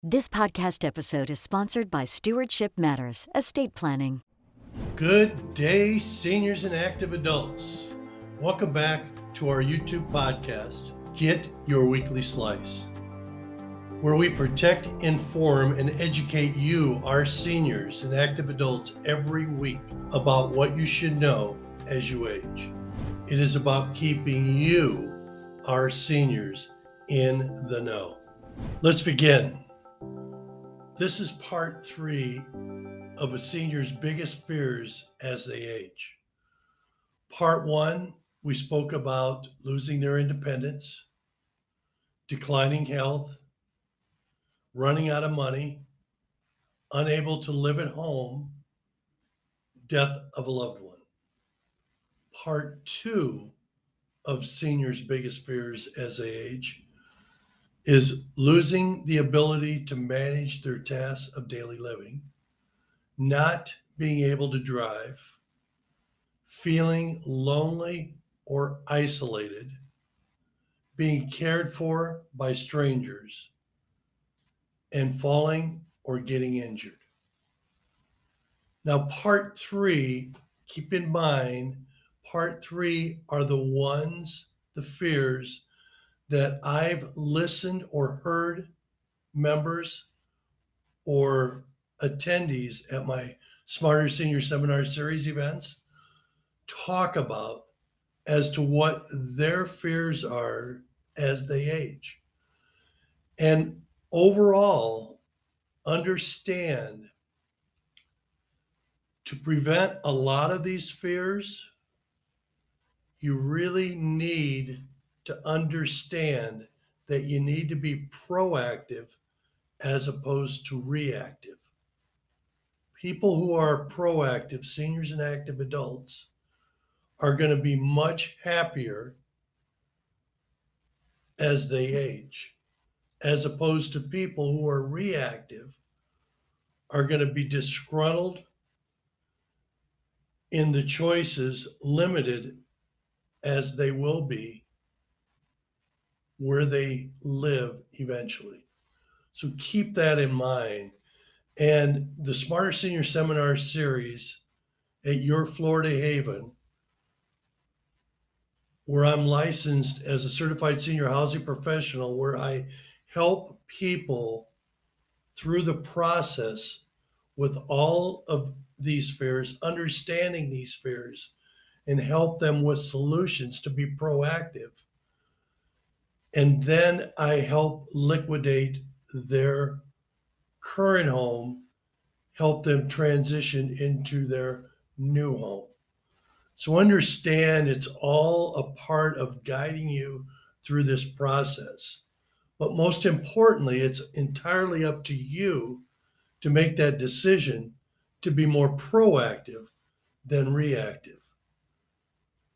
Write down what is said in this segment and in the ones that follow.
This podcast episode is sponsored by Stewardship Matters, Estate Planning. Good day, seniors and active adults. Welcome back to our YouTube podcast, Get Your Weekly Slice, where we protect, inform, and educate you, our seniors and active adults, every week about what you should know as you age. It is about keeping you, our seniors, in the know. Let's begin. This is part 3 of a senior's biggest fears as they age. Part 1, we spoke about losing their independence, declining health, running out of money, unable to live at home, death of a loved one. Part 2 of seniors' biggest fears as they age is losing the ability to manage their tasks of daily living, not being able to drive, feeling lonely or isolated, being cared for by strangers, and falling or getting injured. Now, part 3, keep in mind, part 3 are the fears that I've listened or heard members or attendees at my Smarter Senior Seminar Series events talk about as to what their fears are as they age. And overall, understand to prevent a lot of these fears, you really need to understand that you need to be proactive as opposed to reactive. People who are proactive, seniors and active adults, are going to be much happier as they age, as opposed to people who are reactive are going to be disgruntled in the choices, limited as they will be where they live eventually. So keep that in mind. And the Smarter Senior Seminar Series at your Flahaven, where I'm licensed as a certified senior housing professional, where I help people through the process with all of these fears, understanding these fears, and help them with solutions to be proactive. And then I help liquidate their current home, help them transition into their new home. So understand it's all a part of guiding you through this process. But most importantly, it's entirely up to you to make that decision to be more proactive than reactive.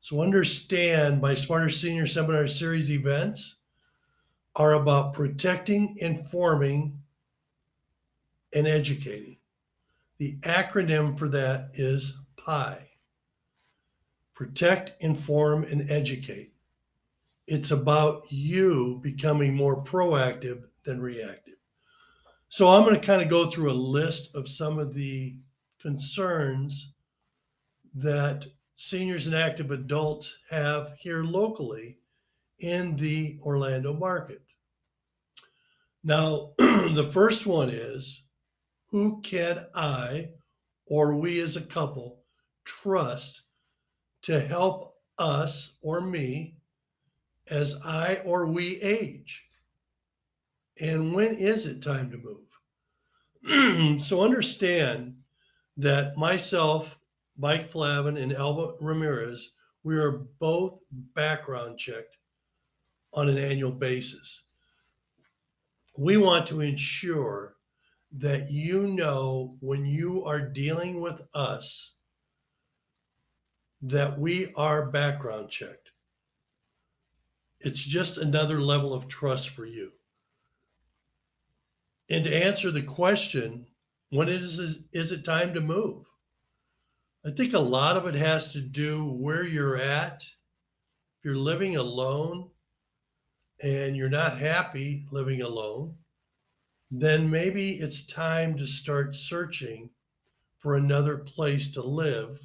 So understand my Smarter Senior Seminar Series events are about protecting, informing, and educating. The acronym for that is PIE. Protect, inform, and educate. It's about you becoming more proactive than reactive. So I'm going to kind of go through a list of some of the concerns that seniors and active adults have here locally in the Orlando market. Now, the first one is, who can I or we as a couple trust to help us or me as I or we age? And when is it time to move? So understand that myself, Mike Flahaven, and Alba Ramirez, we are both background checked on an annual basis. We want to ensure that you know when you are dealing with us that we are background checked. It's just another level of trust for you. And to answer the question, when is it time to move? I think a lot of it has to do where you're at. If you're living alone and you're not happy living alone, then maybe it's time to start searching for another place to live.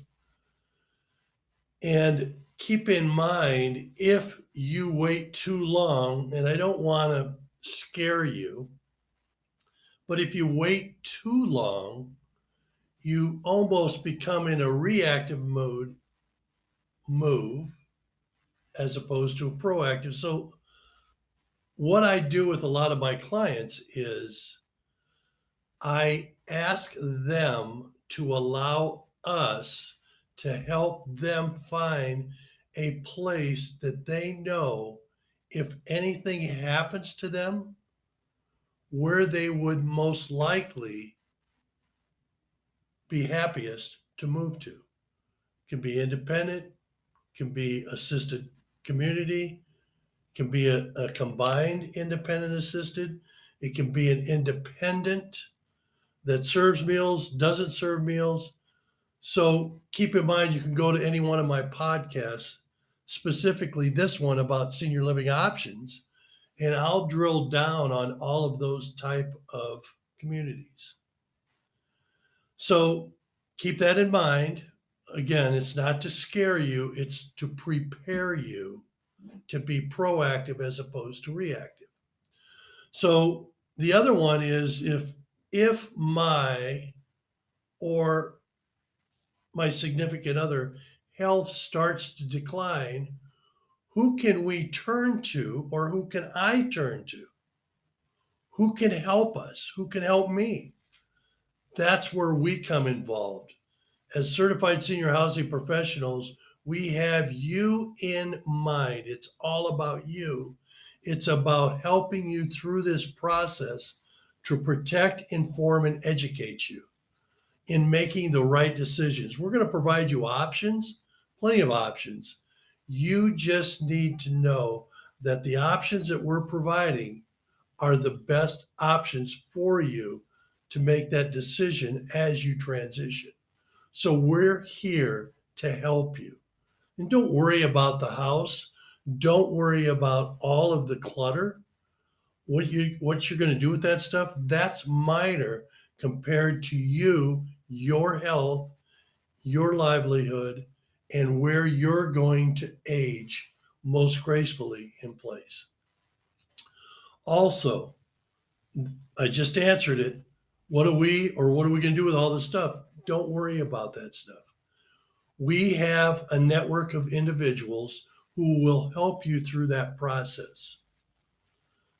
And keep in mind, if you wait too long, and I don't want to scare you, but if you wait too long, you almost become in a reactive mode move as opposed to a proactive. So, what I do with a lot of my clients is I ask them to allow us to help them find a place that they know if anything happens to them, where they would most likely be happiest to move to. Can be independent, can be assisted community, can be a combined independent assisted, it can be an independent that serves meals, doesn't serve meals. So keep in mind, you can go to any one of my podcasts, specifically this one about senior living options, and I'll drill down on all of those type of communities. So keep that in mind. Again, it's not to scare you, it's to prepare you to be proactive as opposed to reactive. So the other one is if or my significant other health starts to decline, who can we turn to or who can I turn to? Who can help us? Who can help me? That's where we come involved. As certified senior housing professionals, we have you in mind. It's all about you. It's about helping you through this process to protect, inform, and educate you in making the right decisions. We're going to provide you options, plenty of options. You just need to know that the options that we're providing are the best options for you to make that decision as you transition. So we're here to help you. And don't worry about the house. Don't worry about all of the clutter. What you're going to do with that stuff, that's minor compared to you, your health, your livelihood, and where you're going to age most gracefully in place. Also, I just answered it. What are we going to do with all this stuff? Don't worry about that stuff. We have a network of individuals who will help you through that process.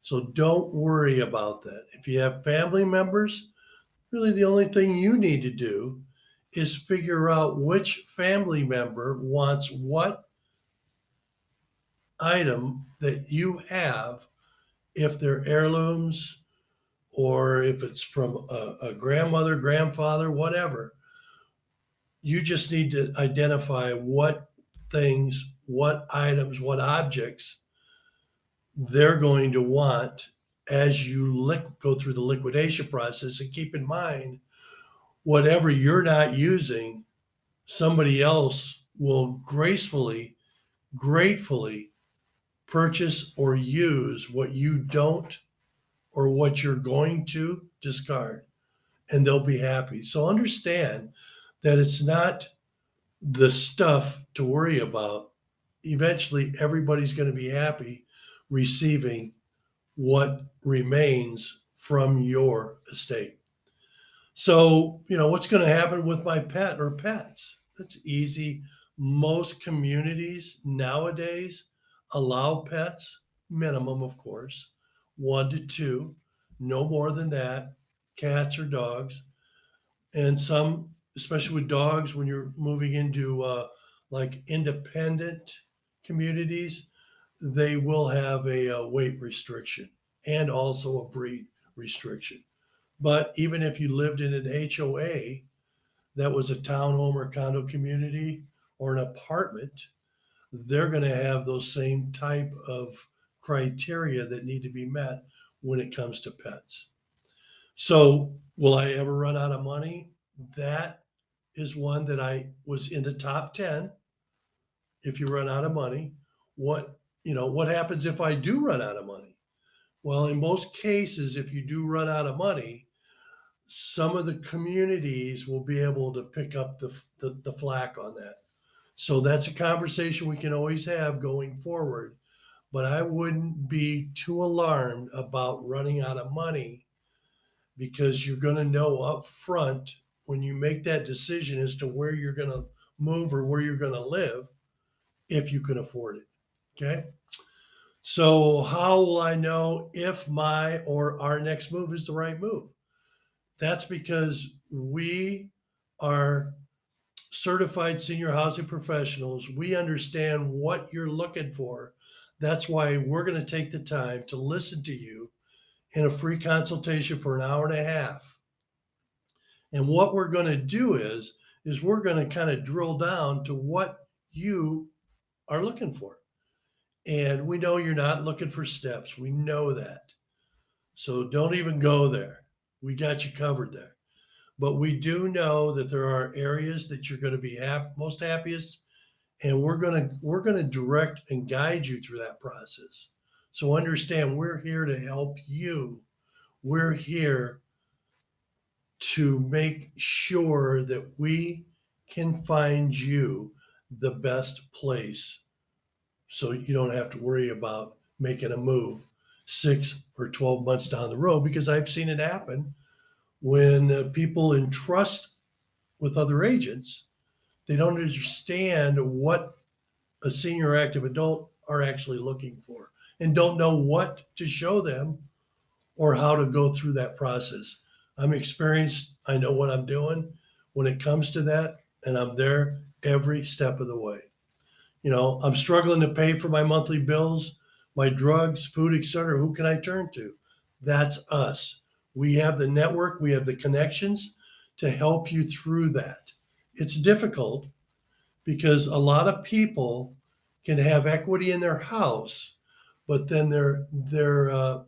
So don't worry about that. If you have family members, really the only thing you need to do is figure out which family member wants what item that you have, if they're heirlooms or if it's from a grandmother, grandfather, whatever. You just need to identify what things, what items, what objects they're going to want as you go through the liquidation process. And keep in mind, whatever you're not using, somebody else will gracefully, gratefully purchase or use what you don't or what you're going to discard, and they'll be happy. So understand that it's not the stuff to worry about. Eventually, everybody's going to be happy receiving what remains from your estate. So, what's going to happen with my pet or pets? That's easy. Most communities nowadays allow pets, minimum, of course, 1 to 2, no more than that, cats or dogs. And some, especially with dogs, when you're moving into like independent communities, they will have a weight restriction and also a breed restriction. But even if you lived in an HOA that was a townhome or condo community or an apartment, they're going to have those same type of criteria that need to be met when it comes to pets. So, will I ever run out of money? That is one that I was in the top 10. If you run out of money, what happens if I do run out of money? Well, in most cases, if you do run out of money, some of the communities will be able to pick up the flack on that. So that's a conversation we can always have going forward. But I wouldn't be too alarmed about running out of money, because you're going to know up front when you make that decision as to where you're going to move or where you're going to live, if you can afford it. Okay. So, how will I know if my or our next move is the right move? That's because we are certified senior housing professionals. We understand what you're looking for. That's why we're going to take the time to listen to you in a free consultation for an hour and a half. And what we're going to do is we're going to kind of drill down to what you are looking for. And we know you're not looking for steps. We know that. So don't even go there. We got you covered there. But we do know that there are areas that you're going to be most happiest, and we're going to direct and guide you through that process. So understand, we're here to help you. We're here to make sure that we can find you the best place, so you don't have to worry about making a move 6 or 12 months down the road, because I've seen it happen when people entrust with other agents. They don't understand what a senior active adult are actually looking for, and don't know what to show them or how to go through that process. I'm experienced. I know what I'm doing when it comes to that, and I'm there every step of the way. I'm struggling to pay for my monthly bills, my drugs, food, etc. Who can I turn to? That's us. We have the network, we have the connections to help you through that. It's difficult because a lot of people can have equity in their house, but then they're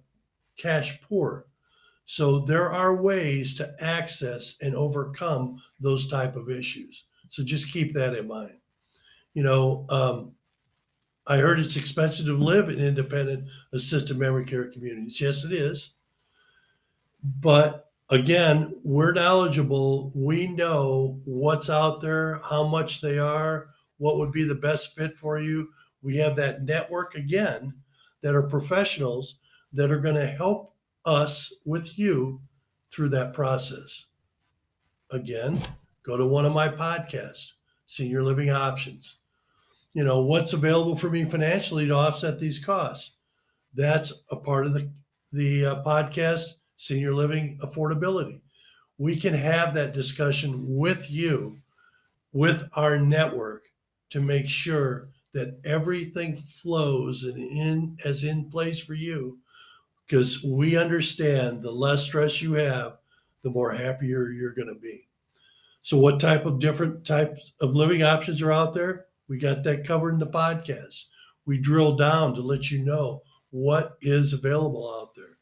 cash poor. So there are ways to access and overcome those type of issues. So just keep that in mind. You know, I heard it's expensive to live in independent assisted memory care communities. Yes, it is. But again, we're knowledgeable. We know what's out there, how much they are, what would be the best fit for you. We have that network again that are professionals that are going to help us with you through that process. Again, go to one of my podcasts, Senior Living Options. What's available for me financially to offset these costs? That's a part of the podcast, Senior Living Affordability. We can have that discussion with you, with our network, to make sure that everything flows and in place for you, because we understand the less stress you have, the more happier you're going to be. So what different types of living options are out there? We got that covered in the podcast. We drill down to let you know what is available out there.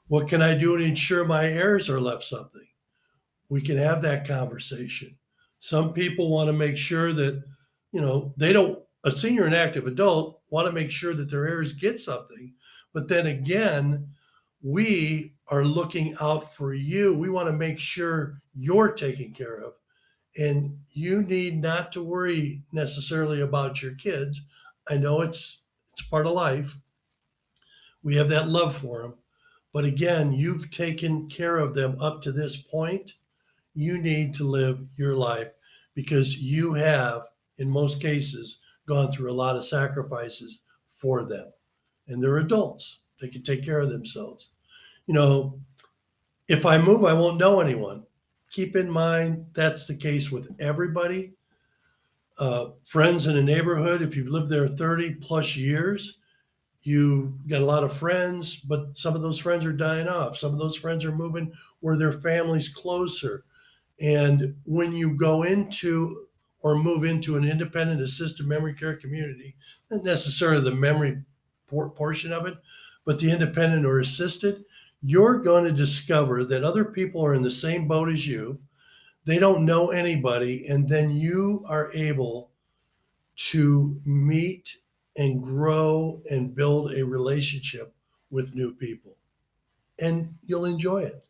What can I do to ensure my heirs are left something? We can have that conversation. Some people want to make sure that, they don't, a senior and active adult want to make sure that their heirs get something. But then again, we are looking out for you. We want to make sure you're taken care of. And you need not to worry necessarily about your kids. I know it's part of life. We have that love for them. But again, you've taken care of them up to this point. You need to live your life, because you have, in most cases, gone through a lot of sacrifices for them. And they're adults. They can take care of themselves. If I move, I won't know anyone. Keep in mind, that's the case with everybody. Friends in a neighborhood, if you've lived there 30 plus years, you've got a lot of friends, but some of those friends are dying off. Some of those friends are moving where their family's closer. And when you go into or move into an independent assisted memory care community, not necessarily the memory portion of it, but the independent or assisted, you're going to discover that other people are in the same boat as you. They don't know anybody. And then you are able to meet and grow and build a relationship with new people, and you'll enjoy it.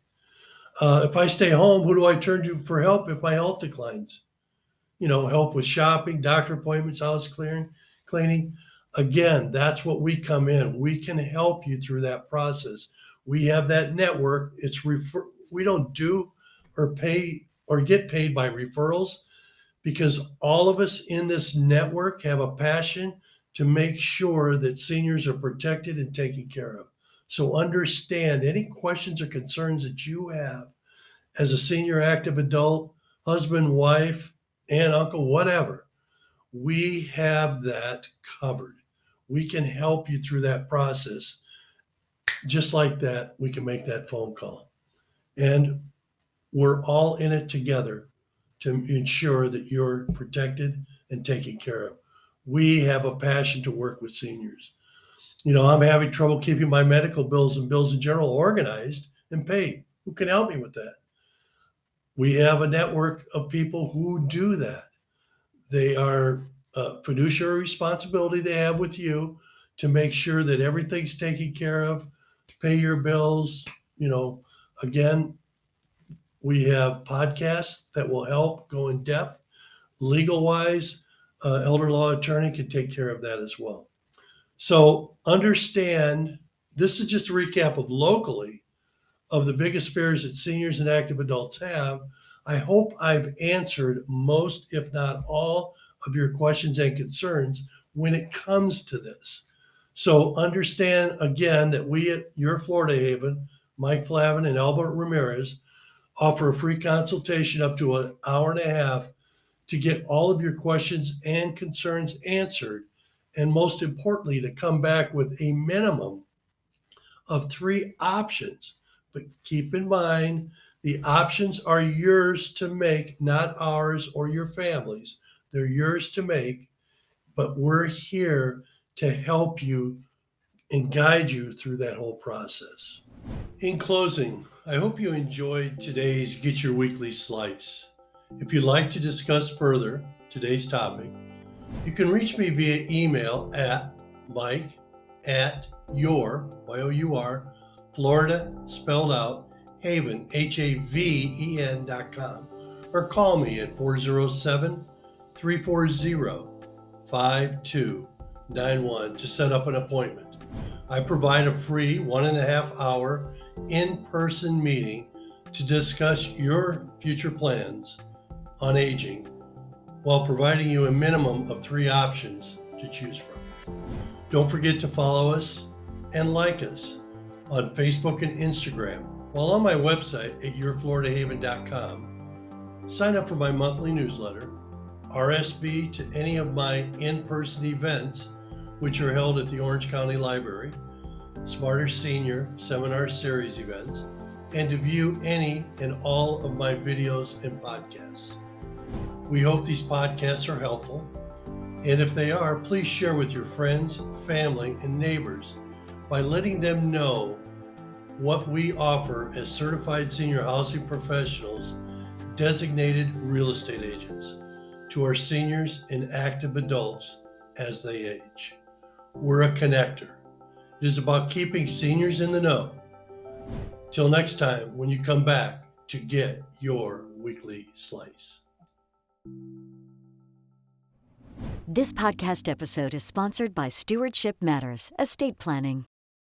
If I stay home, who do I turn to for help if my health declines? Help with shopping, doctor appointments, house cleaning. Again, that's what we come in. We can help you through that process. We have that network. We don't do or pay or get paid by referrals, because all of us in this network have a passion to make sure that seniors are protected and taken care of. So understand any questions or concerns that you have as a senior active adult, husband, wife, aunt, uncle, whatever. We have that covered. We can help you through that process. Just like that, we can make that phone call. And we're all in it together to ensure that you're protected and taken care of. We have a passion to work with seniors. I'm having trouble keeping my medical bills and bills in general organized and paid. Who can help me with that? We have a network of people who do that. They are fiduciary responsibility they have with you to make sure that everything's taken care of, pay your bills. Again, we have podcasts that will help go in depth. Legal wise, elder law attorney can take care of that as well. So understand, this is just a recap of locally of the biggest fears that seniors and active adults have. I hope I've answered most, if not all, of your questions and concerns when it comes to this. So understand again that we at Your Florida Haven, Mike Flahaven and Albert Ramirez, offer a free consultation up to an hour and a half to get all of your questions and concerns answered. And most importantly, to come back with a minimum of 3 options. But keep in mind, the options are yours to make, not ours or your family's. They're yours to make, but we're here to help you and guide you through that whole process. In closing, I hope you enjoyed today's Get Your Weekly Slice. If you'd like to discuss further today's topic, you can reach me via email at mike@your, Y-O-U-R, Florida, spelled out, Haven, Haven.com, or call me at 407-340-5291 to set up an appointment. I provide a free 1.5-hour in-person meeting to discuss your future plans on aging while providing you a minimum of 3 options to choose from. Don't forget to follow us and like us on Facebook and Instagram. While on my website at yourfloridahaven.com, sign up for my monthly newsletter, RSV to any of my in-person events, which are held at the Orange County Library, Smarter Senior Seminar Series events, and to view any and all of my videos and podcasts. We hope these podcasts are helpful, and if they are, please share with your friends, family, and neighbors by letting them know what we offer as certified senior housing professionals, designated real estate agents, to our seniors and active adults as they age. We're a connector. It is about keeping seniors in the know. Till next time, when you come back to get your weekly slice. This podcast episode is sponsored by Stewardship Matters, Estate Planning.